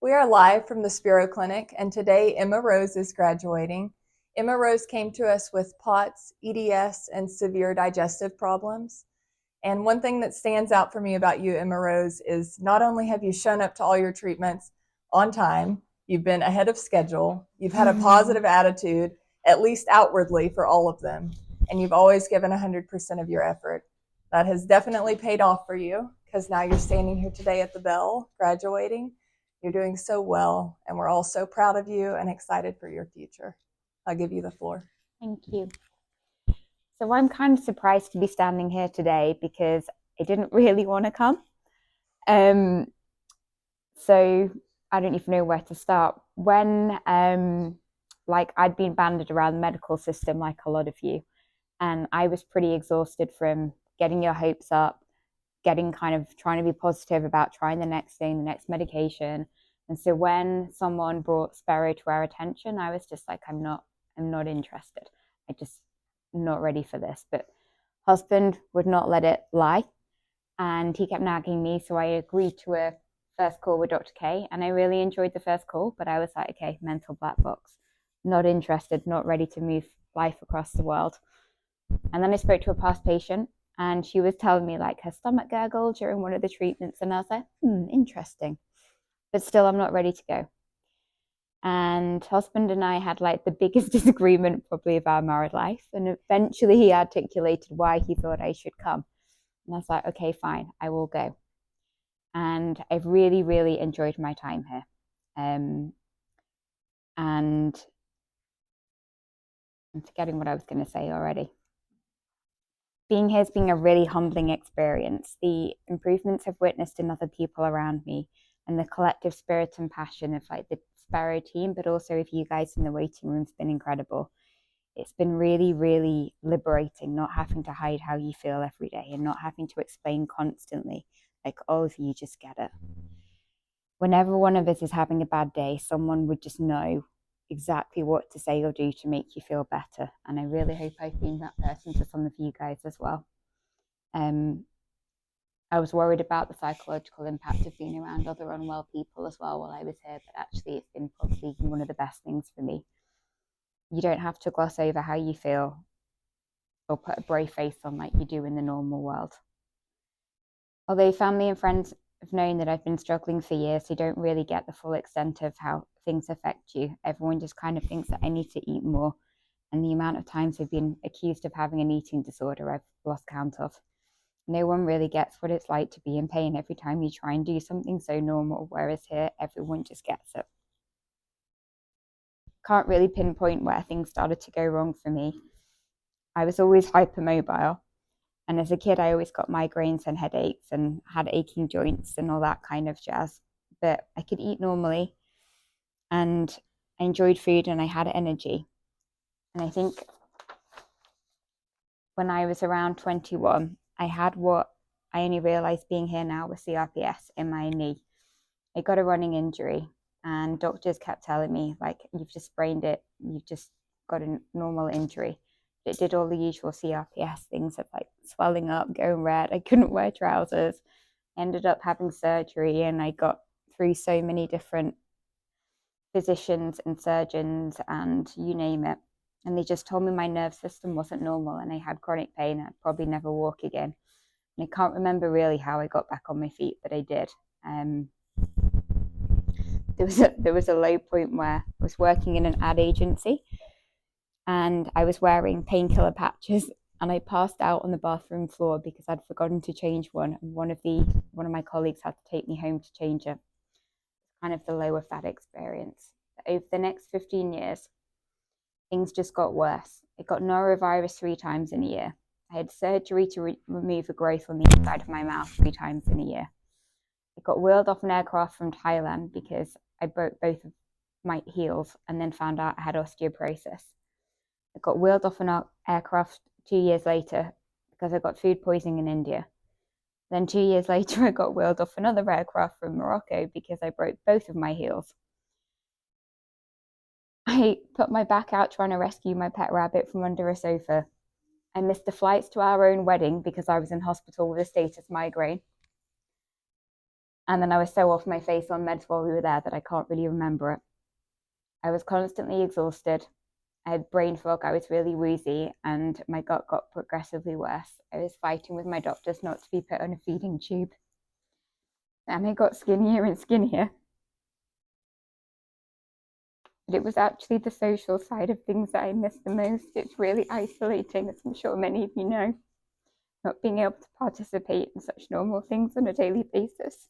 We are live from the Spero Clinic, and today Emma Rose is graduating. Emma Rose came to us with POTS, EDS, and severe digestive problems. And one thing that stands out for me about you, Emma Rose, is not only have you shown up to all your treatments on time, you've been ahead of schedule, you've had a positive attitude, at least outwardly, for all of them, and you've always given 100% of your effort. That has definitely paid off for you, because now you're standing here today at the bell, graduating. You're doing so well, and we're all so proud of you and excited for your future. I'll give you the floor. Thank you. So I'm kind of surprised to be standing here today because I didn't really want to come. So I don't even know where to start. When I'd been banded around the medical system like a lot of you, and I was pretty exhausted from getting your hopes up, getting kind of trying to be positive about trying the next thing, the next medication. And so when someone brought Spero to our attention, I was just like, I'm not interested. I just not ready for this. But husband would not let it lie, and he kept nagging me, so I agreed to a first call with Dr. K, and I really enjoyed the first call, but I was like, okay, mental black box, not interested, not ready to move life across the world. And then I spoke to a past patient, and she was telling me like her stomach gurgled during one of the treatments, and I was like, interesting, but still I'm not ready to go. And husband and I had like the biggest disagreement probably of our married life, and eventually he articulated why he thought I should come, and I was like, okay, fine, I will go. And I've really, really enjoyed my time here. And I'm forgetting what I was going to say already. Being here has been a really humbling experience. The improvements I've witnessed in other people around me, and the collective spirit and passion of like the Spero team, but also of you guys in the waiting room, has been incredible. It's been really, really liberating not having to hide how you feel every day and not having to explain constantly, like, oh, you just get it. Whenever one of us is having a bad day, someone would just know exactly what to say or do to make you feel better. And I really hope I've been that person to some of you guys as well. I was worried about the psychological impact of being around other unwell people as well while I was here, but actually it's been probably one of the best things for me. You don't have to gloss over how you feel or put a brave face on like you do in the normal world. Although family and friends have known that I've been struggling for years, they don't really get the full extent of how things affect you. Everyone just kind of thinks that I need to eat more, and the amount of times I've been accused of having an eating disorder, I've lost count of. No one really gets what it's like to be in pain every time you try and do something so normal, whereas here, everyone just gets it. Can't really pinpoint where things started to go wrong for me. I was always hypermobile, and as a kid, I always got migraines and headaches and had aching joints and all that kind of jazz. But I could eat normally, and I enjoyed food, and I had energy. And I think when I was around 21, I had what I only realized being here now was CRPS in my knee. I got a running injury, and doctors kept telling me, like, you've just sprained it, you've just got a normal injury. It did all the usual CRPS things of like swelling up, going red. I couldn't wear trousers. I ended up having surgery, and I got through so many different physicians and surgeons and you name it. And they just told me my nerve system wasn't normal and I had chronic pain. I'd probably never walk again. And I can't remember really how I got back on my feet, but I did. There was a low point where I was working in an ad agency, and I was wearing painkiller patches, and I passed out on the bathroom floor because I'd forgotten to change one, and one of my colleagues had to take me home to change it. Kind of the low of that experience. Over the next 15 years, things just got worse. I got norovirus 3 times in a year. I had surgery to remove a growth on the inside of my mouth 3 times in a year. I got wheeled off an aircraft from Thailand because I broke both of my heels and then found out I had osteoporosis. I got wheeled off an aircraft 2 years later because I got food poisoning in India. Then 2 years later, I got wheeled off another aircraft from Morocco because I broke both of my heels. I put my back out trying to rescue my pet rabbit from under a sofa. I missed the flights to our own wedding because I was in hospital with a status migraine. And then I was so off my face on meds while we were there that I can't really remember it. I was constantly exhausted. I had brain fog, I was really woozy, and my gut got progressively worse. I was fighting with my doctors not to be put on a feeding tube. And I got skinnier and skinnier. But it was actually the social side of things that I missed the most. It's really isolating, as I'm sure many of you know, not being able to participate in such normal things on a daily basis.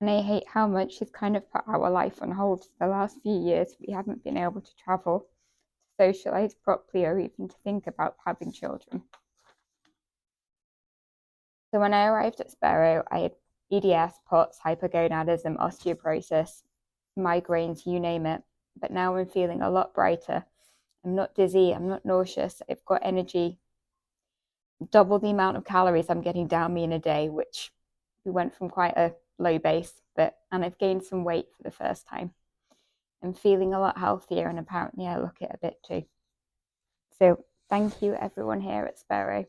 And I hate how much she's kind of put our life on hold for the last few years. We haven't been able to travel, to socialise properly, or even to think about having children. So when I arrived at Spero, I had EDS, POTS, hypogonadism, osteoporosis, migraines, you name it. But now I'm feeling a lot brighter. I'm not dizzy, I'm not nauseous, I've got energy, double the amount of calories I'm getting down me in a day, which we went from quite a low base, and I've gained some weight for the first time. I'm feeling a lot healthier, and apparently I look it a bit too. So thank you everyone here at Spero.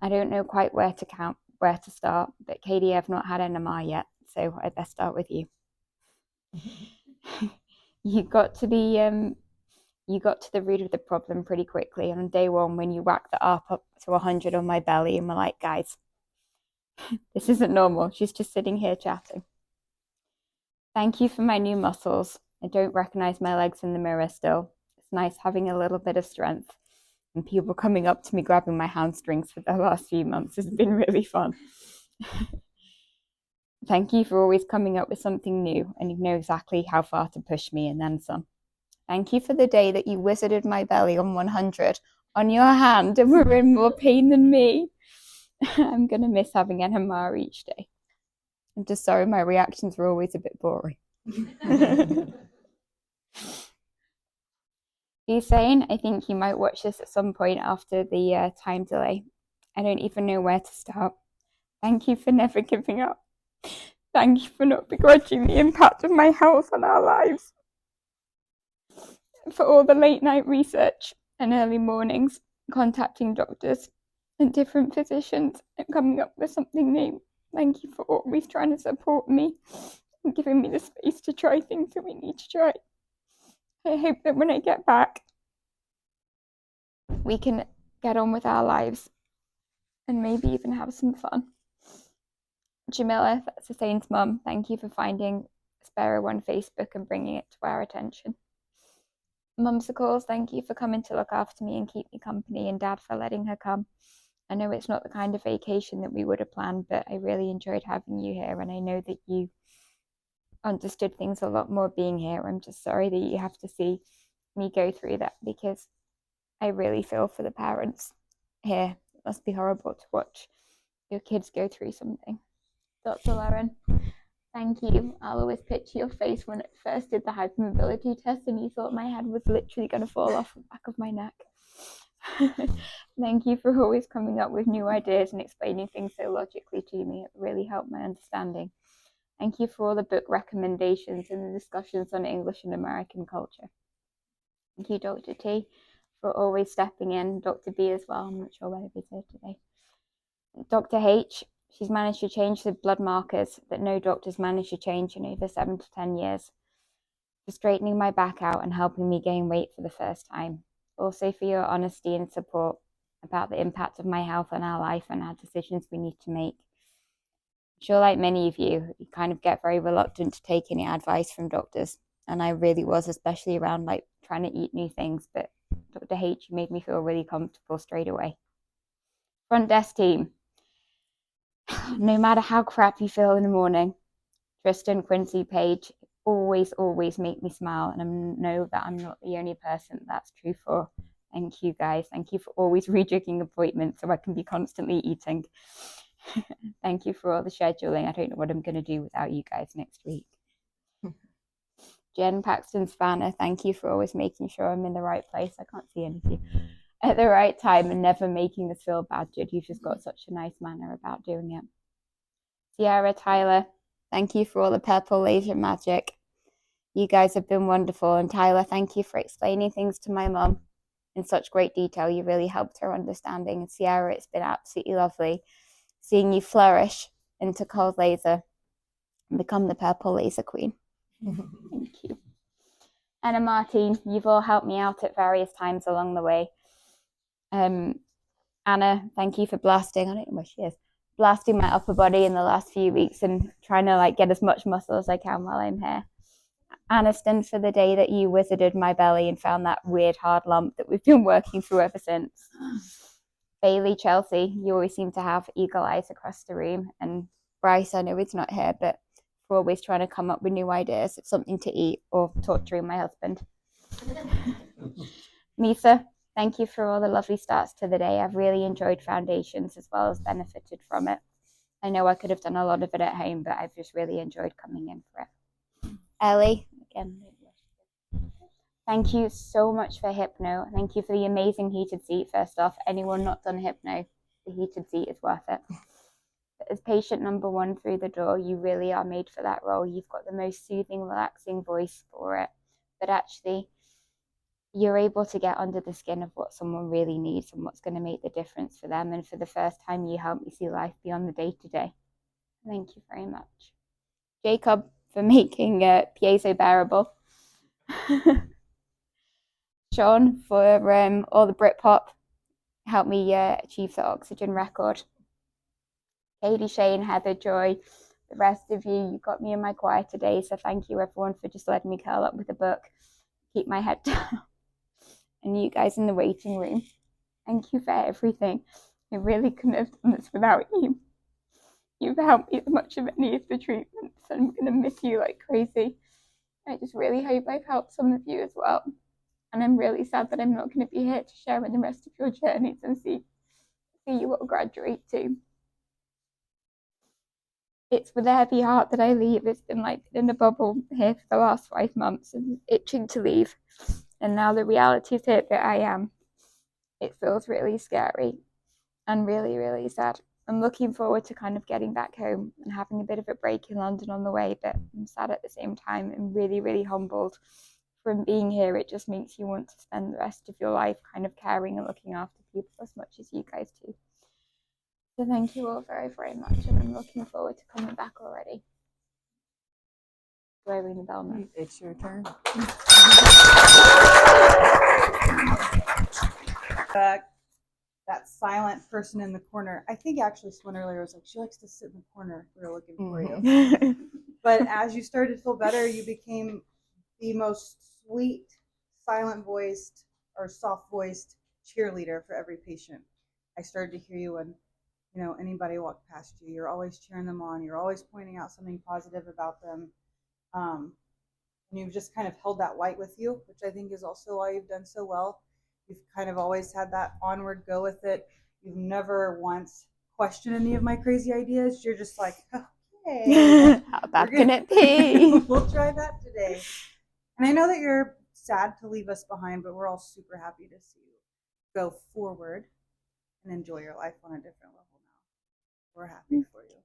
I don't know quite where to start, but Katie, I've not had NMR yet, so I'd best start with you. You got to the root of the problem pretty quickly. And on day one, when you whacked the ARP up to 100 on my belly, and we're like, guys, this isn't normal. She's just sitting here chatting. Thank you for my new muscles. I don't recognize my legs in the mirror still. It's nice having a little bit of strength. And people coming up to me grabbing my hamstrings for the last few months has been really fun. Thank you for always coming up with something new, and you know exactly how far to push me and then some. Thank you for the day that you wizarded my belly on 100 on your hand and were in more pain than me. I'm going to miss having NMR each day. I'm just sorry my reactions were always a bit boring. He's saying, I think you might watch this at some point after the time delay. I don't even know where to start. Thank you for never giving up. Thank you for not begrudging the impact of my health on our lives. For all the late night research and early mornings, contacting doctors and different physicians and coming up with something new. Thank you for always trying to support me and giving me the space to try things that we need to try. I hope that when I get back, we can get on with our lives and maybe even have some fun. Jamila, that's the Saint's mum, thank you for finding Spero on Facebook and bringing it to our attention. Mumsicles, thank you for coming to look after me and keep me company, and Dad for letting her come. I know it's not the kind of vacation that we would have planned, but I really enjoyed having you here, and I know that you understood things a lot more being here. I'm just sorry that you have to see me go through that, because I really feel for the parents here. It must be horrible to watch your kids go through something. Dr. Lauren, thank you. I'll always picture your face when I first did the hypermobility test and you thought my head was literally going to fall off the back of my neck. Thank you for always coming up with new ideas and explaining things so logically to me. It really helped my understanding. Thank you for all the book recommendations and the discussions on English and American culture. Thank you, Dr. T, for always stepping in. Dr. B as well. I'm not sure whether he's here today. Dr. H, she's managed to change the blood markers that no doctors managed to change in over 7 to 10 years. For straightening my back out and helping me gain weight for the first time. Also for your honesty and support about the impact of my health on our life and our decisions we need to make. I'm sure like many of you, you kind of get very reluctant to take any advice from doctors. And I really was, especially around like trying to eat new things. But Dr. H, you made me feel really comfortable straight away. Front desk team. No matter how crap you feel in the morning, Tristan, Quincy, Paige always make me smile, and I know that I'm not the only person that's true for. Thank you guys. Thank you for always rejigging appointments so I can be constantly eating. Thank you for all the scheduling. I don't know what I'm going to do without you guys next week. Jen Paxton Spanner, thank you for always making sure I'm in the right place. I can't see any of you. At the right time and never making us feel badgered. You've just got such a nice manner about doing it. Sierra, Tyler, thank you for all the purple laser magic. You guys have been wonderful. And Tyler, thank you for explaining things to my mum in such great detail. You really helped her understanding. And Sierra, it's been absolutely lovely seeing you flourish into cold laser and become the purple laser queen. Thank you. Anna, Martine, you've all helped me out at various times along the way. Anna, thank you for blasting, I don't know where she is, blasting my upper body in the last few weeks and trying to like get as much muscle as I can while I'm here. Aniston, for the day that you wizarded my belly and found that weird hard lump that we've been working through ever since. Bailey, Chelsea, you always seem to have eagle eyes across the room. And Bryce, I know he's not here, but we're always trying to come up with new ideas of something to eat or torturing my husband. Misa, thank you for all the lovely starts to the day. I've really enjoyed foundations as well as benefited from it. I know I could have done a lot of it at home, but I've just really enjoyed coming in for it. Ellie, again, thank you so much for Hypno. Thank you for the amazing heated seat. First off, anyone not done Hypno, the heated seat is worth it. But as patient number one through the door, you really are made for that role. You've got the most soothing, relaxing voice for it. But actually, you're able to get under the skin of what someone really needs and what's going to make the difference for them. And for the first time, you help me see life beyond the day-to-day. Thank you very much. Jacob, for making piezo bearable. Sean, for all the Britpop, helped me achieve the oxygen record. Katie, Shane, Heather, Joy, the rest of you, you got me in my quieter days, so thank you everyone for just letting me curl up with a book, keep my head down. And you guys in the waiting room, thank you for everything. I really couldn't have done this without you. You've helped me as much of any of the treatments, and I'm going to miss you like crazy. I just really hope I've helped some of you as well. And I'm really sad that I'm not going to be here to share in the rest of your journeys and see you all graduate too. It's with a heavy heart that I leave. It's been like in a bubble here for the last 5 months and itching to leave. And now the reality's hit that I am. It feels really scary and really, really sad. I'm looking forward to kind of getting back home and having a bit of a break in London on the way, but I'm sad at the same time and really, really humbled from being here. It just makes you want to spend the rest of your life kind of caring and looking after people as much as you guys do. So thank you all very, very much, and I'm looking forward to coming back already. Do I ring the bell now? It's your turn. That silent person in the corner. I think actually someone earlier was like, she likes to sit in the corner. We were looking for you. But as you started to feel better, you became the most sweet, silent-voiced or soft-voiced cheerleader for every patient. I started to hear you when, anybody walked past you. You're always cheering them on. You're always pointing out something positive about them. And you've just kind of held that light with you, which I think is also why you've done so well. You've kind of always had that onward go with it. You've never once questioned any of my crazy ideas. You're just like, okay. How bad can it be? We'll try that today. And I know that you're sad to leave us behind, but we're all super happy to see you go forward and enjoy your life on a different level now. We're happy for you.